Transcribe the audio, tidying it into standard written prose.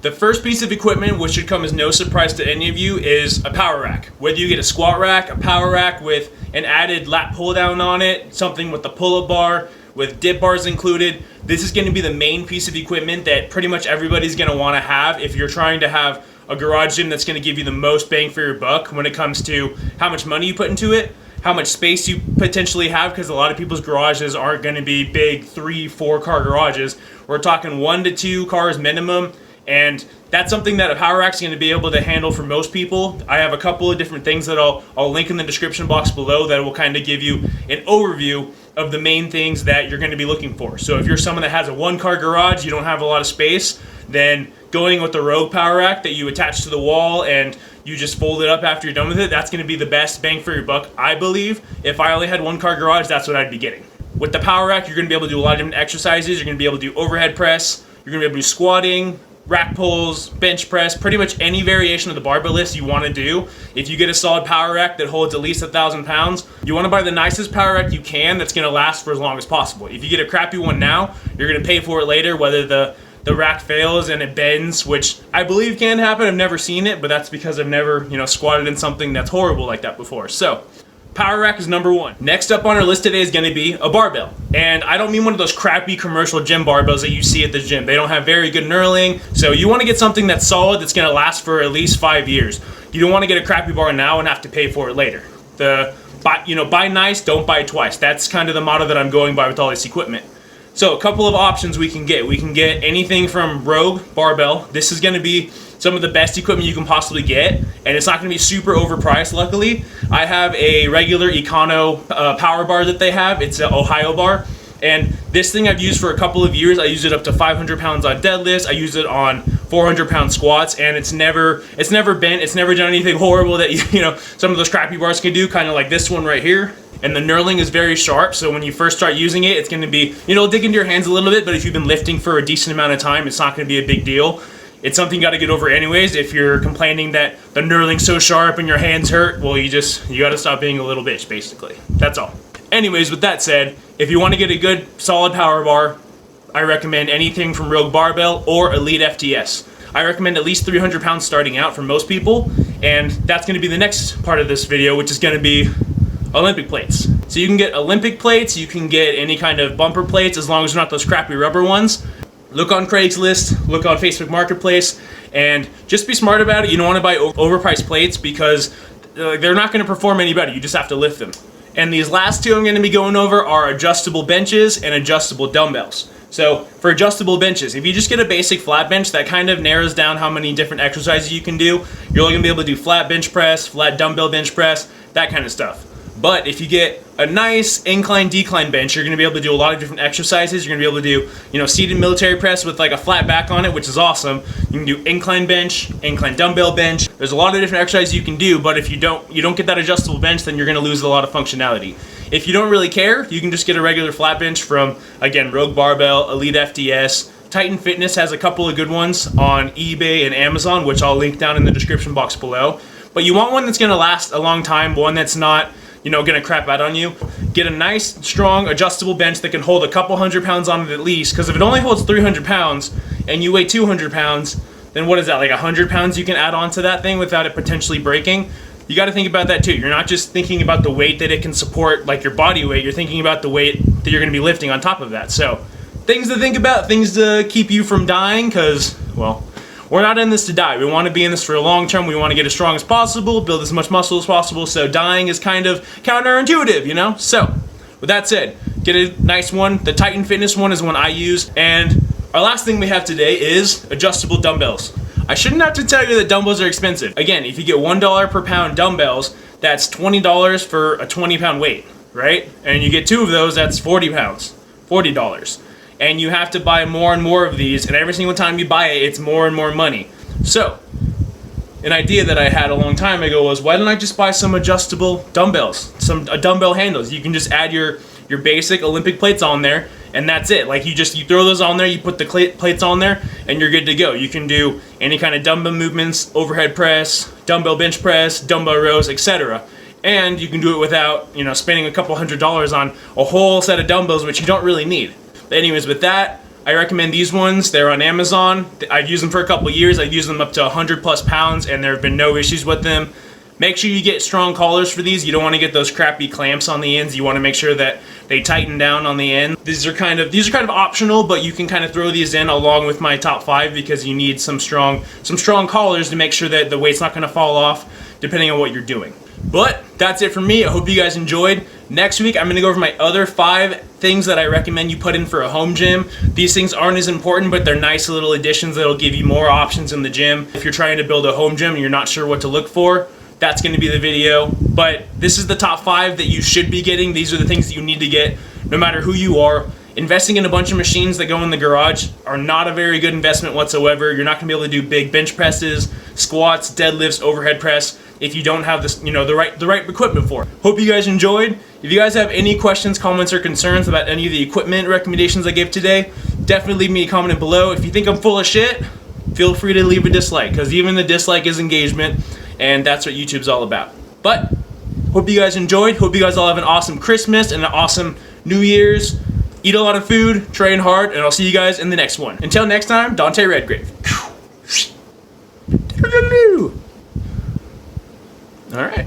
The first piece of equipment, which should come as no surprise to any of you, is a power rack. Whether you get a squat rack, a power rack with an added lat pull down on it, something with the pull-up bar, with dip bars included, this is going to be the main piece of equipment that pretty much everybody's going to want to have if you're trying to have a garage gym that's going to give you the most bang for your buck when it comes to how much money you put into it, how much space you potentially have, because a lot of people's garages aren't going to be big 3-4 car garages. We're talking 1 to 2 cars minimum, and that's something that a power rack is going to be able to handle for most people. I have a couple of different things that I'll link in the description box below that will kind of give you an overview of the main things that you're going to be looking for. So if you're someone that has a 1-car garage, you don't have a lot of space, then going with the Rogue power rack that you attach to the wall and you just fold it up after you're done with it, that's going to be the best bang for your buck, I believe. If I only had 1-car garage, that's what I'd be getting. With the power rack, you're going to be able to do a lot of different exercises. You're going to be able to do overhead press, you're going to be able to do squatting, rack pulls, bench press, pretty much any variation of the barbell lifts you want to do. If you get a solid power rack that holds at least 1,000 pounds, you want to buy the nicest power rack you can that's going to last for as long as possible. If you get a crappy one now, you're going to pay for it later, whether the rack fails and it bends, which I believe can happen. I've never seen it, but that's because I've never, squatted in something that's horrible like that before. So, power rack is number 1. Next up on our list today is going to be a barbell. And I don't mean one of those crappy commercial gym barbells that you see at the gym. They don't have very good knurling. So you want to get something that's solid, that's going to last for at least 5 years. You don't want to get a crappy bar now and have to pay for it later. Buy nice, don't buy twice. That's kind of the motto that I'm going by with all this equipment. So a couple of options we can get. We can get anything from Rogue barbell. This is going to be some of the best equipment you can possibly get, and it's not going to be super overpriced, luckily. I have a regular Econo power bar that they have. It's an Ohio bar, and this thing I've used for a couple of years. I use it up to 500 pounds on deadlifts. I use it on 400-pound squats, and it's never bent. It's never done anything horrible that some of those crappy bars can do, kind of like this one right here. And the knurling is very sharp, so when you first start using it, it's going to be, dig into your hands a little bit, but if you've been lifting for a decent amount of time, it's not going to be a big deal. It's something you got to get over anyways. If you're complaining that the knurling's so sharp and your hands hurt, well, you got to stop being a little bitch, basically. That's all. Anyways, with that said, if you want to get a good, solid power bar, I recommend anything from Rogue Barbell or Elite FTS. I recommend at least 300 pounds starting out for most people, and that's going to be the next part of this video, which is going to be Olympic plates. So you can get Olympic plates, you can get any kind of bumper plates as long as they're not those crappy rubber ones. Look on Craigslist, look on Facebook Marketplace, and just be smart about it. You don't want to buy overpriced plates because they're not going to perform any better. You just have to lift them. And these last two I'm going to be going over are adjustable benches and adjustable dumbbells. So for adjustable benches, if you just get a basic flat bench, that kind of narrows down how many different exercises you can do. You're only going to be able to do flat bench press, flat dumbbell bench press, that kind of stuff. But if you get a nice incline-decline bench, you're going to be able to do a lot of different exercises. You're going to be able to do, seated military press with like a flat back on it, which is awesome. You can do incline bench, incline dumbbell bench. There's a lot of different exercises you can do, but if you don't get that adjustable bench, then you're going to lose a lot of functionality. If you don't really care, you can just get a regular flat bench from, again, Rogue Barbell, Elite FTS. Titan Fitness has a couple of good ones on eBay and Amazon, which I'll link down in the description box below. But you want one that's going to last a long time, one that's not gonna crap out on you. Get a nice, strong, adjustable bench that can hold a couple 100 pounds on it at least, because if it only holds 300 pounds and you weigh 200 pounds, then what is that, like 100 pounds you can add on to that thing without it potentially breaking? You gotta think about that too. You're not just thinking about the weight that it can support, like your body weight, you're thinking about the weight that you're gonna be lifting on top of that. So, things to think about, things to keep you from dying, because, well, we're not in this to die. We want to be in this for a long term. We want to get as strong as possible, build as much muscle as possible, so dying is kind of counterintuitive, So, with that said, get a nice one. The Titan Fitness one is one I use. And our last thing we have today is adjustable dumbbells. I shouldn't have to tell you that dumbbells are expensive. Again, if you get $1 per pound dumbbells, that's $20 for a 20-pound weight, right? And you get 2 of those, that's 40 pounds, $40. And you have to buy more and more of these, and every single time you buy it, it's more and more money. So, an idea that I had a long time ago was, why don't I just buy some adjustable dumbbells, some dumbbell handles? You can just add your basic Olympic plates on there, and that's it. Like you throw those on there, you put the plates on there, and you're good to go. You can do any kind of dumbbell movements, overhead press, dumbbell bench press, dumbbell rows, etc. And you can do it without, spending a couple $100s on a whole set of dumbbells, which you don't really need. But anyways, with that, I recommend these ones. They're on Amazon. I've used them for a couple years. I've used them up to 100 plus pounds and there have been no issues with them. Make sure you get strong collars for these. You don't want to get those crappy clamps on the ends. You want to make sure that they tighten down on the end. These are kind of optional, but you can kind of throw these in along with my top 5 because you need some strong collars to make sure that the weight's not going to fall off depending on what you're doing. But that's it for me. I hope you guys enjoyed. Next week, I'm going to go over my other 5 things that I recommend you put in for a home gym. These things aren't as important, but they're nice little additions that'll give you more options in the gym. If you're trying to build a home gym and you're not sure what to look for, that's going to be the video. But this is the top 5 that you should be getting. These are the things that you need to get no matter who you are. Investing in a bunch of machines that go in the garage are not a very good investment whatsoever. You're not going to be able to do big bench presses, squats, deadlifts, overhead press if you don't have this, the right equipment for it. Hope you guys enjoyed. If you guys have any questions, comments, or concerns about any of the equipment recommendations I gave today, definitely leave me a comment below. If you think I'm full of shit, feel free to leave a dislike, because even the dislike is engagement, and that's what YouTube's all about. But hope you guys enjoyed. Hope you guys all have an awesome Christmas and an awesome New Year's. Eat a lot of food, train hard, and I'll see you guys in the next one. Until next time, Dante Redgrave. All right.